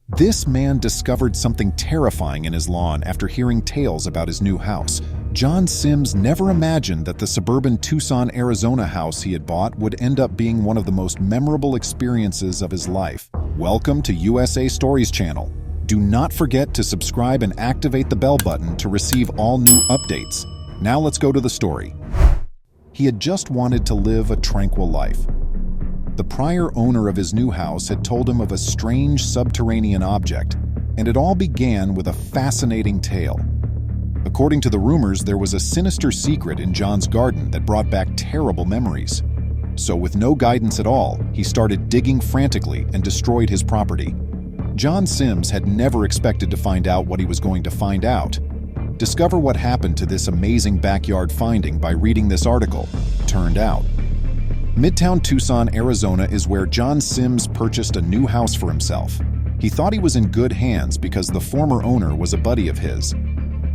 This man discovered something terrifying in his lawn after hearing tales about his new house. John Sims never imagined that the suburban Tucson, Arizona house he had bought would end up being one of the most memorable experiences of his life. Welcome to USA Stories channel. Do not forget to subscribe and activate the bell button to receive all new updates. Now let's go to the story. He had just wanted to live a tranquil life. The prior owner of his new house had told him of a strange subterranean object, and it all began with a fascinating tale. According to the rumors, there was a sinister secret in John's garden that brought back terrible memories. So with no guidance at all, he started digging frantically and destroyed his property. John Sims had never expected to find out what he was going to find out. Discover what happened to this amazing backyard finding by reading this article, Turned Out. Midtown Tucson, Arizona is where John Sims purchased a new house for himself. He thought he was in good hands because the former owner was a buddy of his.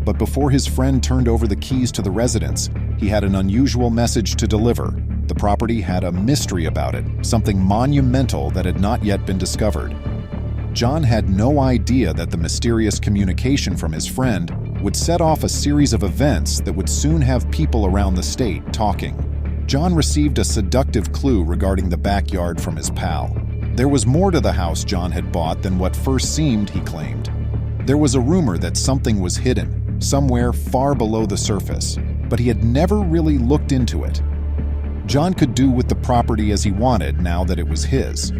But before his friend turned over the keys to the residence, he had an unusual message to deliver. The property had a mystery about it, something monumental that had not yet been discovered. John had no idea that the mysterious communication from his friend would set off a series of events that would soon have people around the state talking. John received a seductive clue regarding the backyard from his pal. There was more to the house John had bought than what first seemed, he claimed. There was a rumor that something was hidden, somewhere far below the surface, but he had never really looked into it. John could do with the property as he wanted now that it was his.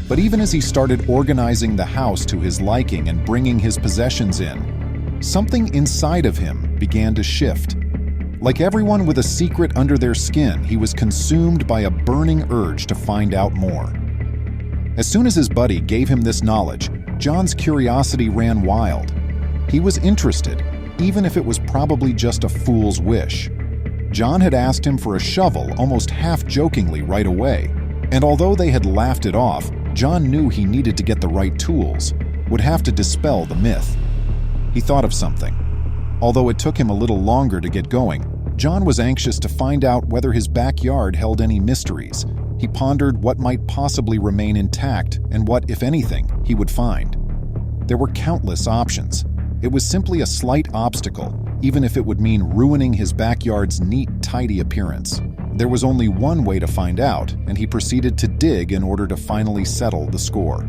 But even as he started organizing the house to his liking and bringing his possessions in, something inside of him began to shift. Like everyone with a secret under their skin, he was consumed by a burning urge to find out more. As soon as his buddy gave him this knowledge, John's curiosity ran wild. He was interested, even if it was probably just a fool's wish. John had asked him for a shovel almost half-jokingly right away, and although they had laughed it off, John knew he needed to get the right tools, would have to dispel the myth. He thought of something. Although it took him a little longer to get going, John was anxious to find out whether his backyard held any mysteries. He pondered what might possibly remain intact and what, if anything, he would find. There were countless options. It was simply a slight obstacle, even if it would mean ruining his backyard's neat, tidy appearance. There was only one way to find out, and he proceeded to dig in order to finally settle the score.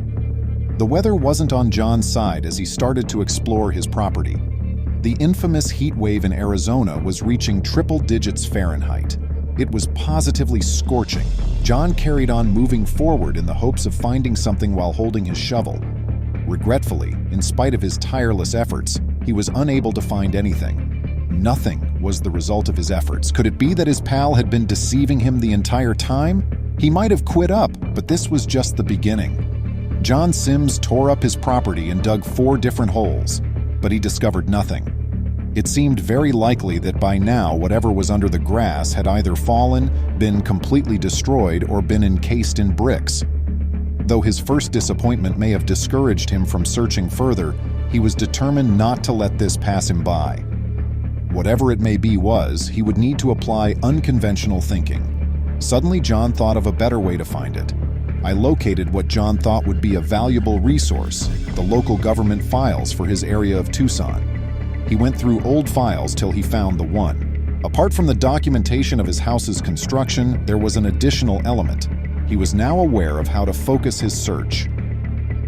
The weather wasn't on John's side as he started to explore his property. The infamous heat wave in Arizona was reaching triple digits Fahrenheit. It was positively scorching. John carried on moving forward in the hopes of finding something while holding his shovel. Regretfully, in spite of his tireless efforts, he was unable to find anything. Nothing was the result of his efforts. Could it be that his pal had been deceiving him the entire time? He might have quit up, but this was just the beginning. John Sims tore up his property and dug 4 different holes, but he discovered nothing. It seemed very likely that by now whatever was under the grass had either fallen, been completely destroyed, or been encased in bricks. Though his first disappointment may have discouraged him from searching further, he was determined not to let this pass him by. Whatever it may be he would need to apply unconventional thinking. Suddenly John thought of a better way to find it. I located what John thought would be a valuable resource, the local government files for his area of Tucson. He went through old files till he found the one. Apart from the documentation of his house's construction, there was an additional element. He was now aware of how to focus his search.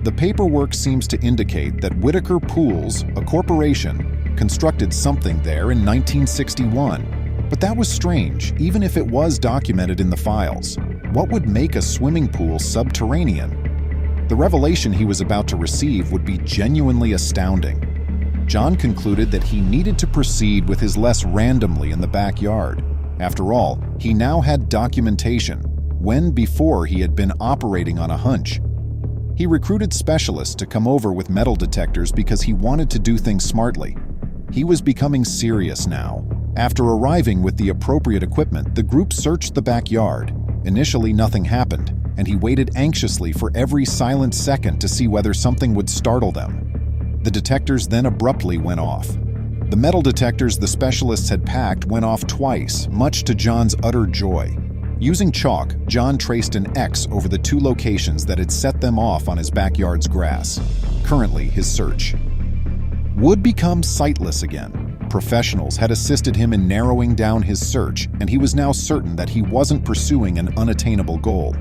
The paperwork seems to indicate that Whitaker Pools, a corporation, constructed something there in 1961. But that was strange, even if it was documented in the files. What would make a swimming pool subterranean? The revelation he was about to receive would be genuinely astounding. John concluded that he needed to proceed with his less randomly in the backyard. After all, he now had documentation, when before he had been operating on a hunch. He recruited specialists to come over with metal detectors because he wanted to do things smartly. He was becoming serious now. After arriving with the appropriate equipment, the group searched the backyard. Initially, nothing happened, and he waited anxiously for every silent second to see whether something would startle them. The detectors then abruptly went off. The metal detectors the specialists had packed went off twice, much to John's utter joy. Using chalk, John traced an X over the 2 locations that had set them off on his backyard's grass. Currently, his search would become sightless again. Professionals had assisted him in narrowing down his search, and he was now certain that he wasn't pursuing an unattainable goal.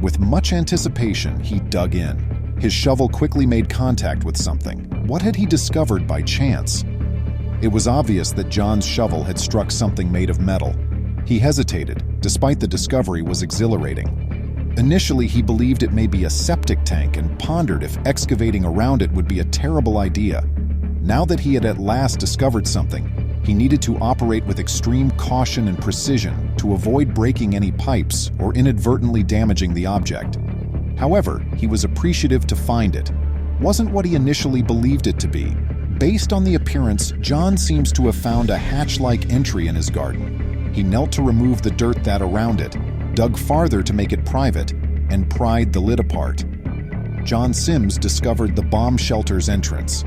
With much anticipation, he dug in. His shovel quickly made contact with something. What had he discovered by chance? It was obvious that John's shovel had struck something made of metal. He hesitated, despite the discovery was exhilarating. Initially, he believed it may be a septic tank and pondered if excavating around it would be a terrible idea. Now that he had at last discovered something, he needed to operate with extreme caution and precision to avoid breaking any pipes or inadvertently damaging the object. However, he was appreciative to find it. Wasn't what he initially believed it to be. Based on the appearance, John seems to have found a hatch-like entry in his garden. He knelt to remove the dirt that around it, dug farther to make it private, and pried the lid apart. John Sims discovered the bomb shelter's entrance.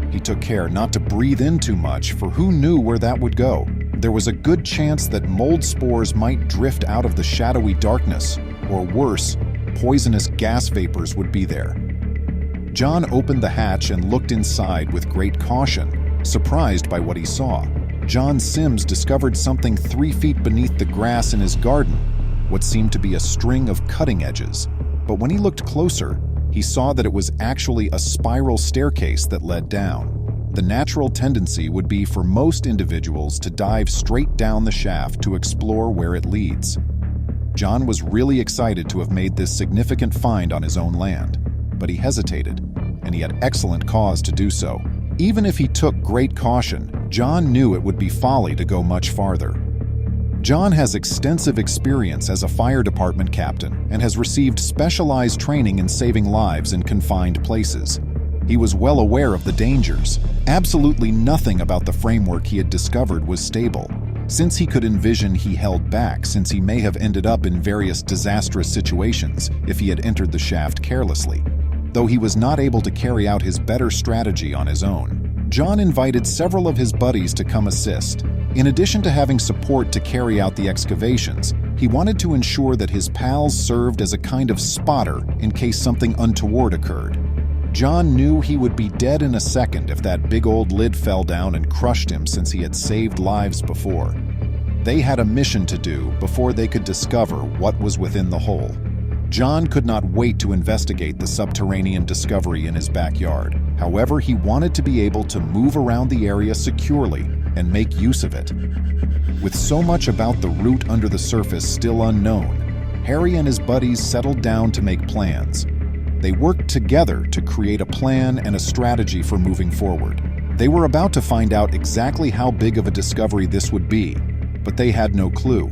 He took care not to breathe in too much, for who knew where that would go? There was a good chance that mold spores might drift out of the shadowy darkness, or worse, poisonous gas vapors would be there. John opened the hatch and looked inside with great caution, surprised by what he saw. John Sims discovered something 3 feet beneath the grass in his garden, what seemed to be a string of cutting edges. But when he looked closer, he saw that it was actually a spiral staircase that led down. The natural tendency would be for most individuals to dive straight down the shaft to explore where it leads. John was really excited to have made this significant find on his own land, but he hesitated, and he had excellent cause to do so. Even if he took great caution, John knew it would be folly to go much farther. John has extensive experience as a fire department captain and has received specialized training in saving lives in confined places. He was well aware of the dangers. Absolutely nothing about the framework he had discovered was stable. Since he could envision, he held back, since he may have ended up in various disastrous situations if he had entered the shaft carelessly. Though he was not able to carry out his better strategy on his own, John invited several of his buddies to come assist. In addition to having support to carry out the excavations, he wanted to ensure that his pals served as a kind of spotter in case something untoward occurred. John knew he would be dead in a second if that big old lid fell down and crushed him, since he had saved lives before. They had a mission to do before they could discover what was within the hole. John could not wait to investigate the subterranean discovery in his backyard. However, he wanted to be able to move around the area securely and make use of it. With so much about the route under the surface still unknown, Harry and his buddies settled down to make plans. They worked together to create a plan and a strategy for moving forward. They were about to find out exactly how big of a discovery this would be, but they had no clue.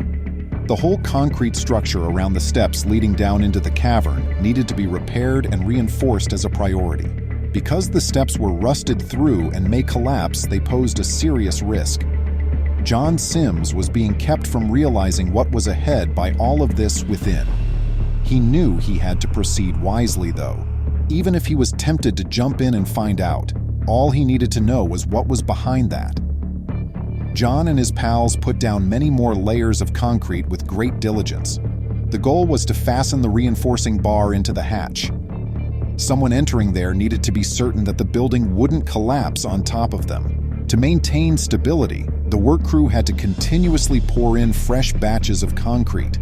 The whole concrete structure around the steps leading down into the cavern needed to be repaired and reinforced as a priority. Because the steps were rusted through and may collapse, they posed a serious risk. John Sims was being kept from realizing what was ahead by all of this within. He knew he had to proceed wisely, though. Even if he was tempted to jump in and find out, all he needed to know was what was behind that. John and his pals put down many more layers of concrete with great diligence. The goal was to fasten the reinforcing bar into the hatch. Someone entering there needed to be certain that the building wouldn't collapse on top of them. To maintain stability, the work crew had to continuously pour in fresh batches of concrete.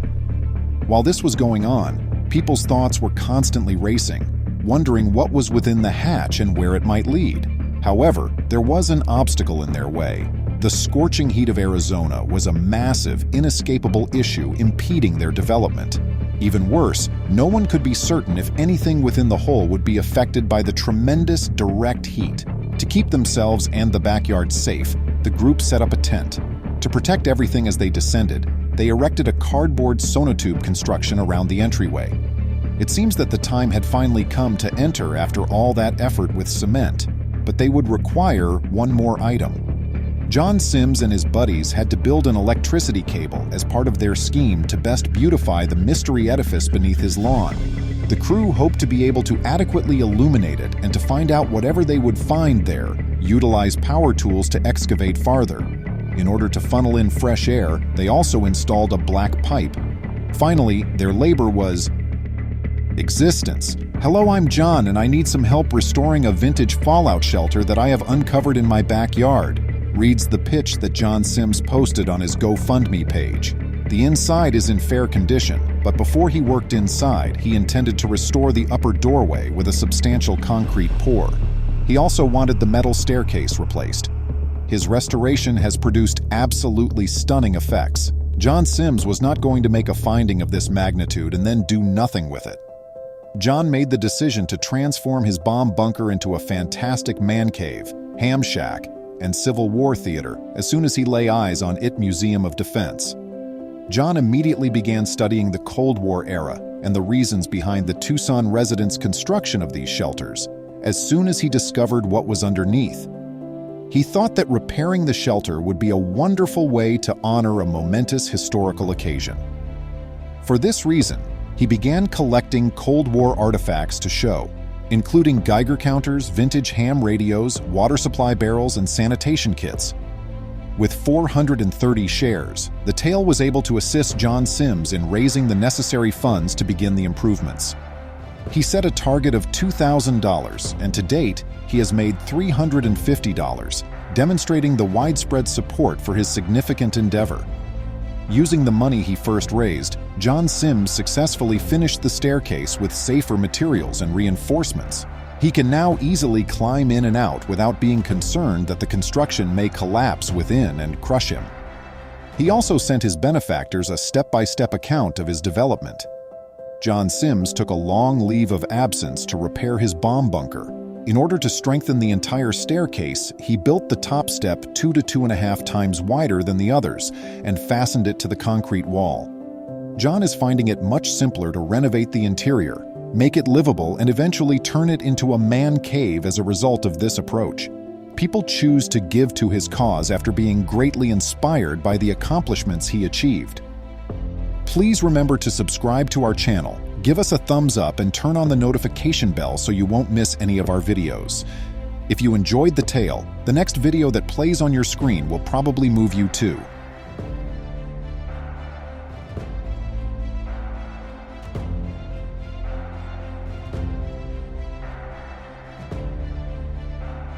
While this was going on, people's thoughts were constantly racing, wondering what was within the hatch and where it might lead. However, there was an obstacle in their way. The scorching heat of Arizona was a massive, inescapable issue impeding their development. Even worse, no one could be certain if anything within the hole would be affected by the tremendous direct heat. To keep themselves and the backyard safe, the group set up a tent. To protect everything as they descended, they erected a cardboard sonotube construction around the entryway. It seems that the time had finally come to enter after all that effort with cement, but they would require one more item. John Sims and his buddies had to build an electricity cable as part of their scheme to best beautify the mystery edifice beneath his lawn. The crew hoped to be able to adequately illuminate it and to find out whatever they would find there, utilize power tools to excavate farther. In order to funnel in fresh air, they also installed a black pipe. Finally, their labor was existence. Hello, I'm John, and I need some help restoring a vintage fallout shelter that I have uncovered in my backyard, reads the pitch that John Sims posted on his GoFundMe page. The inside is in fair condition, but before he worked inside, he intended to restore the upper doorway with a substantial concrete pour. He also wanted the metal staircase replaced. His restoration has produced absolutely stunning effects. John Sims was not going to make a finding of this magnitude and then do nothing with it. John made the decision to transform his bomb bunker into a fantastic man cave, ham shack, and Civil War theater as soon as he lay eyes on IT Museum of Defense. John immediately began studying the Cold War era and the reasons behind the Tucson residents' construction of these shelters as soon as he discovered what was underneath. He thought that repairing the shelter would be a wonderful way to honor a momentous historical occasion. For this reason, he began collecting Cold War artifacts to show, including Geiger counters, vintage ham radios, water supply barrels, and sanitation kits. With 430 shares, the tale was able to assist John Sims in raising the necessary funds to begin the improvements. He set a target of $2,000, and to date, he has made $350, demonstrating the widespread support for his significant endeavor. Using the money he first raised, John Sims successfully finished the staircase with safer materials and reinforcements. He can now easily climb in and out without being concerned that the construction may collapse within and crush him. He also sent his benefactors a step-by-step account of his development. John Sims took a long leave of absence to repair his bomb bunker. In order to strengthen the entire staircase, he built the top step 2 to 2.5 times wider than the others and fastened it to the concrete wall. John is finding it much simpler to renovate the interior, make it livable, and eventually turn it into a man cave as a result of this approach. People choose to give to his cause after being greatly inspired by the accomplishments he achieved. Please remember to subscribe to our channel, give us a thumbs up, and turn on the notification bell so you won't miss any of our videos. If you enjoyed the tale, the next video that plays on your screen will probably move you too.